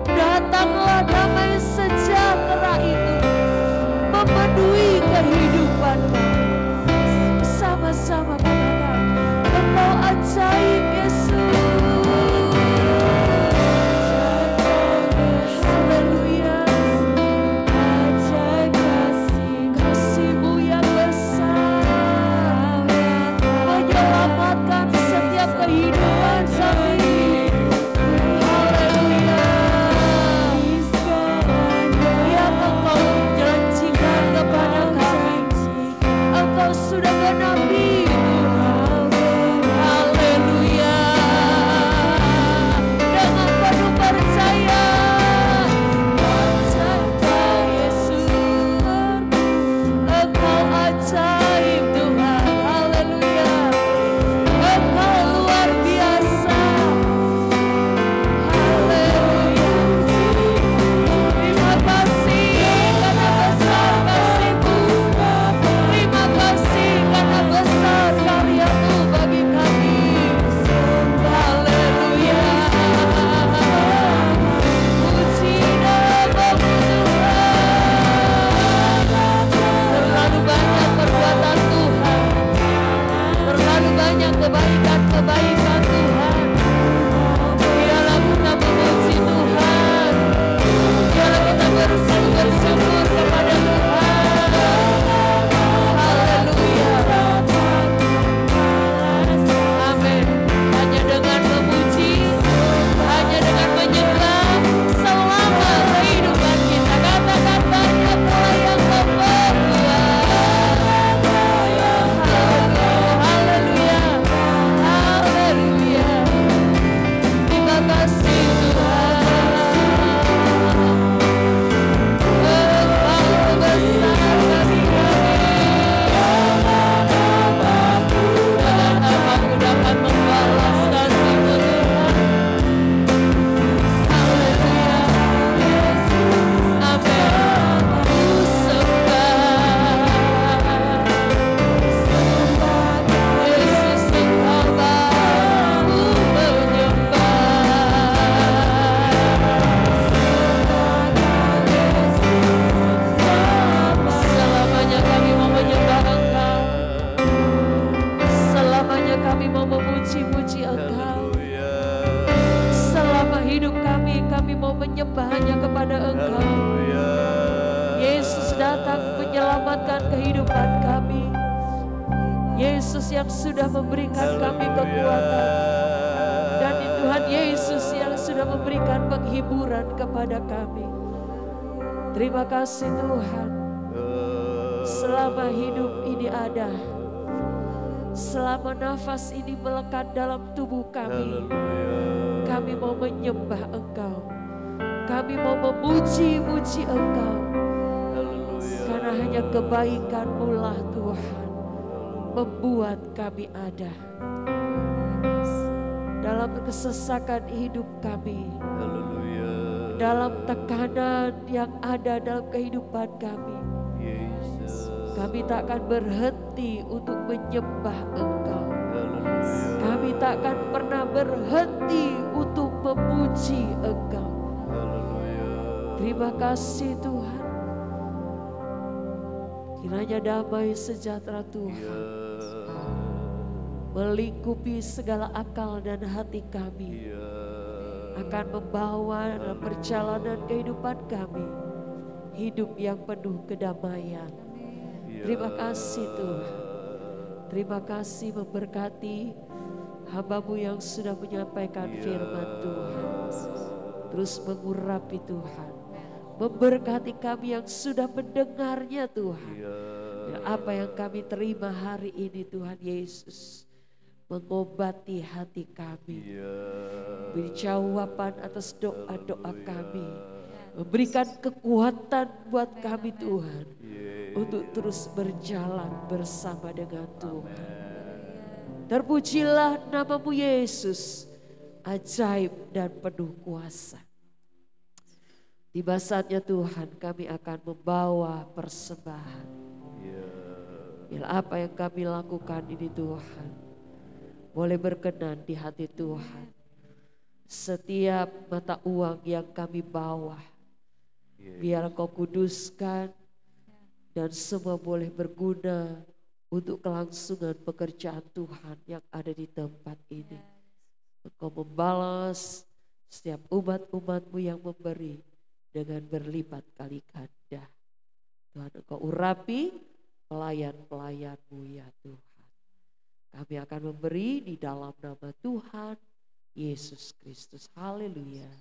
Datanglah damai sejahtera itu memenuhi kehidupan kami. Sama-sama katakan, Engkau ajaib Yesus. Kehidupan kami, haleluya, yang Engkau janjikan kepada kami, Engkau sudah genapi, haleluya, dengan penuh percaya, Yesus, Engkau ajaib Tuhan, haleluya. Kebaikan Tuhan, biarlah kita memuji Tuhan, biarlah kita bersyukur kepada Tuhan, haleluya, amin. Hanya dengan memuji, hanya dengan menyembah selama kehidupan kita, katakan banyaklah yang Kau perbuat, haleluya. Terima kasih Tuhan, Engkau besar bagi kami. Dan apapun dapat membalas kasih-Mu Tuhan. Haleluya, amin. Ku sembah Yesus, Engkau baru menyembah. Selamanya kami mau menyembah Engkau, selamanya kami mau memuji-muji Engkau. Selama hidup kami mau menyembah hanya kepada Engkau. Yesus datang menyelamatkan kehidupan kami. Yesus yang sudah memberikan kami kekuatan. Dan Tuhan Yesus yang sudah memberikan penghiburan kepada kami. Terima kasih Tuhan. Selama hidup ini ada, selama nafas ini melekat dalam tubuh kami mau menyembah Engkau. Kami mau memuji-muji Engkau. Karena hanya kebaikan-Mu lah Tuhan membuat kami ada. Dalam kesesakan hidup kami, dalam tekanan yang ada dalam kehidupan kami, kami tak akan berhenti untuk menyembah Engkau. Kami takkan pernah berhenti untuk memuji Engkau. Terima kasih Tuhan. Kiranya damai sejahtera Tuhan melingkupi segala akal dan hati kami, akan membawa dalam perjalanan kehidupan kami hidup yang penuh kedamaian. Terima kasih Tuhan. Terima kasih memberkati hamba-Mu yang sudah menyampaikan firman Tuhan. Terus mengurapi Tuhan. Memberkati kami yang sudah mendengarnya Tuhan. Dan apa yang kami terima hari ini Tuhan Yesus mengobati hati kami. Beri jawaban atas doa-doa kami. Memberikan kekuatan buat kami Tuhan. Untuk terus berjalan bersama dengan Tuhan. Terpujilah nama-Mu Yesus. Ajaib dan penuh kuasa. Tiba saatnya Tuhan kami akan membawa persembahan. Bila apa yang kami lakukan ini Tuhan boleh berkenan di hati Tuhan. Setiap mata uang yang kami bawa biar Kau kuduskan dan semua boleh berguna untuk kelangsungan pekerjaan Tuhan yang ada di tempat ini. Engkau membalas setiap umat-umat-Mu yang memberi dengan berlipat kali ganda. Tuhan Engkau urapi pelayan-pelayan-Mu ya Tuhan. Kami akan memberi di dalam nama Tuhan Yesus Kristus. Haleluya.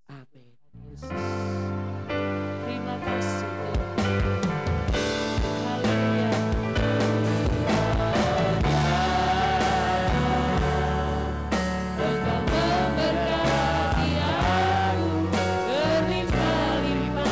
Amin. Yesus. Terima kasih Tuhan. Haleluya. Engkau memberkati aku berlimpah-limpah.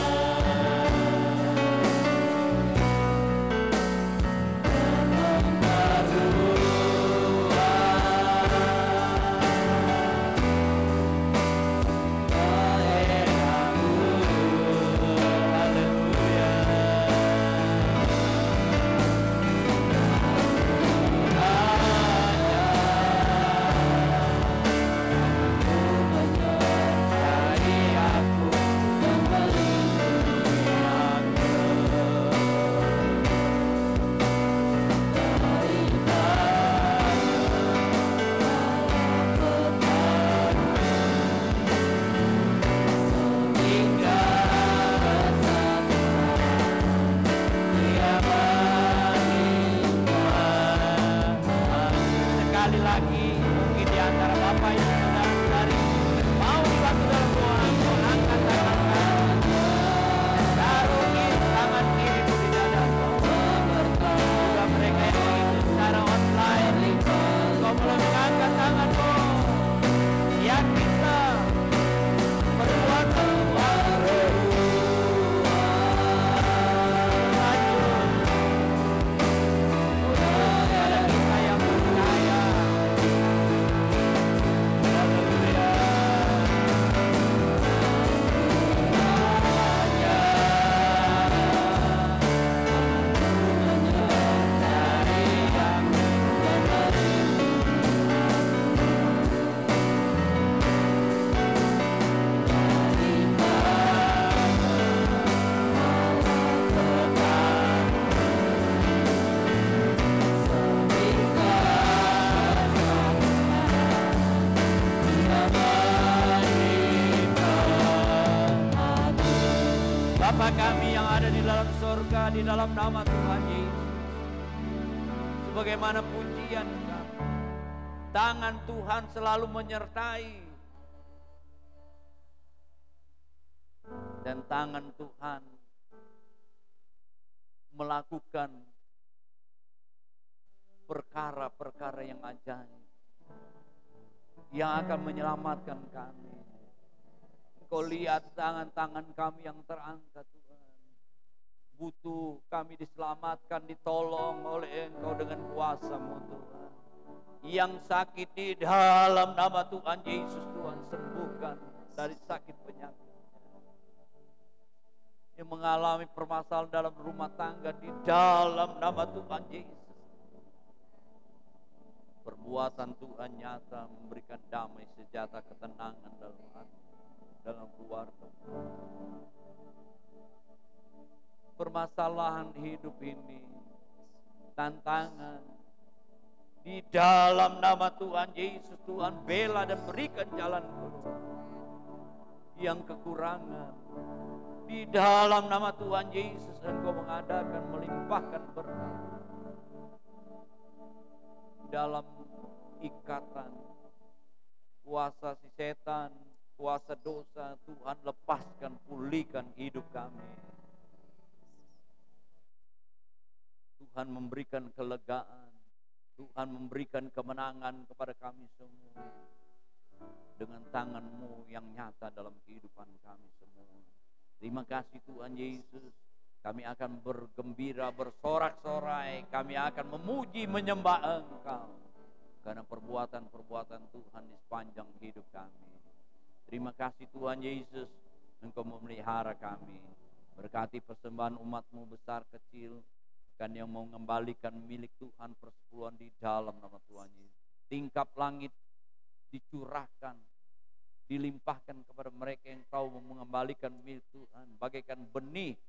Bapa kami yang ada di dalam sorga, di dalam nama Tuhan Yesus. Sebagaimana pujian kami, tangan Tuhan selalu menyertai. Dan tangan Tuhan melakukan perkara-perkara yang ajaib. Yang akan menyelamatkan kami. Kau lihat tangan-tangan kami yang terangkat Tuhan. Butuh kami diselamatkan, ditolong oleh Engkau dengan kuasa-Mu Tuhan. Yang sakit di dalam nama Tuhan Yesus Tuhan sembuhkan dari sakit penyakit. Yang mengalami permasalahan dalam rumah tangga di dalam nama Tuhan Yesus. perbuatan Tuhan nyata memberikan damai sejahtera, ketenangan dalam hati, dalam keluarga. Permasalahan hidup ini, tantangan, di dalam nama Tuhan Yesus, Tuhan bela dan berikan jalan keluar. Yang kekurangan, di dalam nama Tuhan Yesus Engkau mengadakan, melimpahkan berkat. Dalam ikatan kuasa si setan, kuasa dosa, Tuhan lepaskan, pulihkan hidup kami. Tuhan memberikan kelegaan, Tuhan memberikan kemenangan kepada kami semua dengan tangan-Mu yang nyata dalam kehidupan kami semua. Terima kasih Tuhan Yesus. Kami akan bergembira, bersorak-sorai, kami akan memuji, menyembah Engkau karena perbuatan-perbuatan Tuhan di sepanjang hidup kami. Terima kasih Tuhan Yesus, Engkau memelihara kami. Berkati persembahan umat-Mu besar kecil, kan yang mau mengembalikan milik Tuhan persepuluhan di dalam nama Tuhan Yesus. Tingkap langit dicurahkan, dilimpahkan kepada mereka yang tahu mengembalikan milik Tuhan, bagaikan benih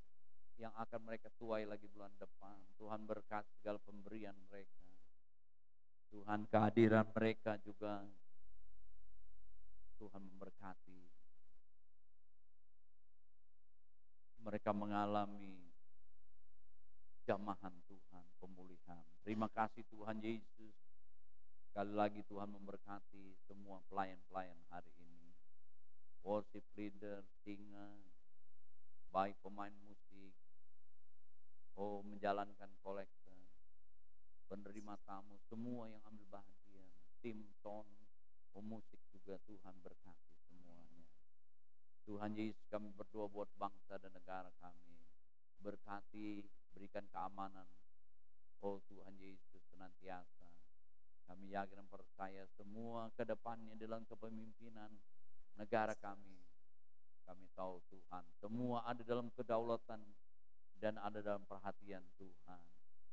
yang akan mereka tuai lagi bulan depan. Tuhan berkati segala pemberian mereka. Tuhan kehadiran mereka juga, Tuhan memberkati. Mereka mengalami jamahan Tuhan, pemulihan. Terima kasih Tuhan Yesus. Sekali lagi Tuhan memberkati semua pelayan-pelayan hari ini. Worship leader, singer, baik pemain musik, menjalankan kolektor, penerima tamu, semua yang ambil bahagian, tim sound, musik juga Tuhan berkati semuanya. Tuhan Yesus, kami berdoa buat bangsa dan negara kami, berkati, berikan keamanan. Tuhan Yesus senantiasa kami yakin dan percaya semua ke depannya dalam kepemimpinan negara kami. Kami tahu Tuhan semua ada dalam kedaulatan dan ada dalam perhatian Tuhan.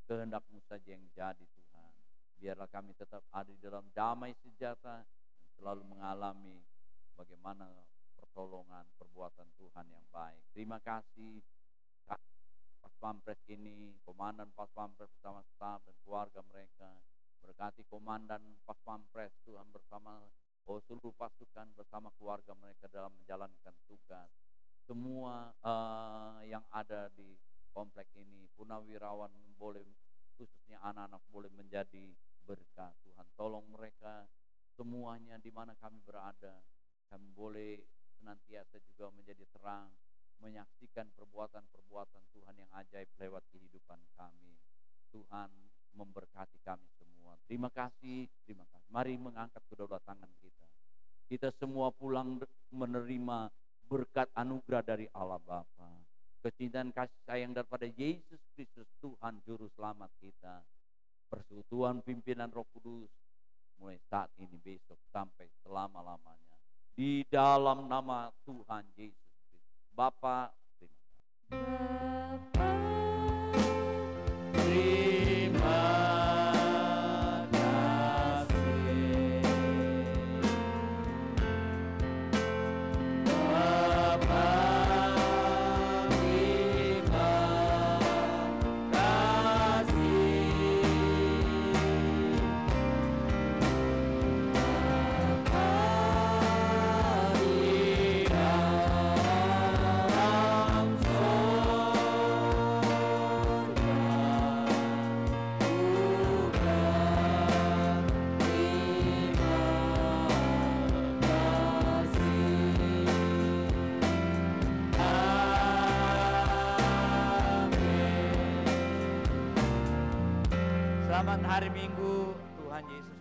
Kehendak-Mu saja yang jadi Tuhan. Biarlah kami tetap ada di dalam damai sejahtera dan selalu mengalami bagaimana pertolongan perbuatan Tuhan yang baik. Terima kasih Pas Pampres ini, Komandan Pas Pampres bersama staf dan keluarga mereka. Berkati Komandan Pas Pampres Tuhan bersama seluruh pasukan bersama keluarga mereka dalam menjalankan tugas. Semua yang ada di komplek ini, punawirawan boleh, khususnya anak-anak boleh menjadi berkat. Tuhan tolong mereka semuanya di mana kami berada. Kami boleh senantiasa juga menjadi terang, menyaksikan perbuatan-perbuatan Tuhan yang ajaib lewat kehidupan kami. Tuhan memberkati kami semua. Terima kasih, terima kasih. Mari mengangkat kedua tangan kita. Kita semua pulang menerima berkat anugerah dari Allah Bapa. Kecintaan kasih sayang daripada Yesus Kristus Tuhan Juru Selamat kita. Persekutuan pimpinan Roh Kudus mulai saat ini, besok, sampai selama-lamanya. Di dalam nama Tuhan Yesus Kristus. Bapa, terima kasih. Terima kasih. Bapa, terima Selamat hari Minggu, Tuhan Yesus